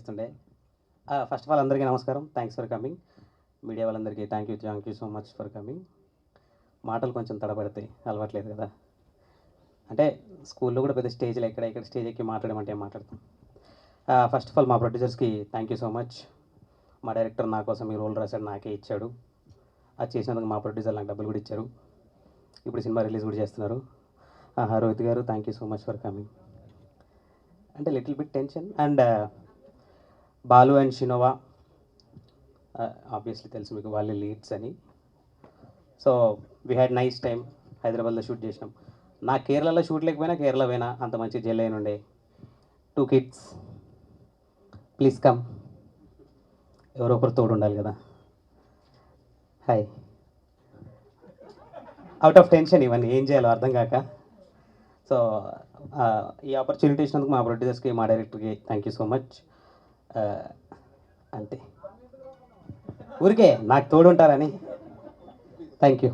చేస్తుండే. First of all అందరికీ నమస్కారం. Thanks for coming. మీడియా వాళ్ళందరికీ thank you so much for coming. మాటలు కొంచెం తడబడతాయి, అలవాట్లేదు కదా. అంటే స్కూల్లో కూడా పెద్ద స్టేజ్లో ఇక్కడ స్టేజ్ ఎక్కి మాట్లాడమంటే ఏం మాట్లాడతాం. ఫస్ట్ ఆఫ్ ఆల్ మా ప్రొడ్యూసర్స్కి థ్యాంక్ యూ సో మచ్. మా డైరెక్టర్ నా కోసం ఈ రోల్ రాశాడు, నాకే ఇచ్చాడు. అది చేసినందుకు మా ప్రొడ్యూసర్ నాకు డబ్బులు కూడా ఇచ్చారు. ఇప్పుడు సినిమా రిలీజ్ కూడా చేస్తున్నారు. రోహిత్ గారు thank you so much for coming. అంటే little bit tension. And Balu and షినోవా, ఆబ్వియస్లీ తెలుసు మీకు, వాళ్ళే లీడ్స్ అని. So we had nice time. హైదరాబాద్లో షూట్ చేసినాం. నా కేరళలో షూట్ లేకపోయినా కేరళ పోయినా అంత మంచి జైలు అయిన ఉండే. 2 kids, ప్లీజ్ కమ్. ఎవరో ఒకరు తోడు ఉండాలి కదా. హాయ్. అవుట్ ఆఫ్ టెన్షన్ ఇవన్నీ ఏం చేయాలో అర్థం కాక. సో ఈ ఆపర్చునిటీ ఇచ్చినందుకు మా ప్రొడ్యూసర్స్కి, మా డైరెక్టర్కి థ్యాంక్ యూ సో మచ్. అంతే, ఊరికే నాకు తోడు ఉంటారని. Thank you.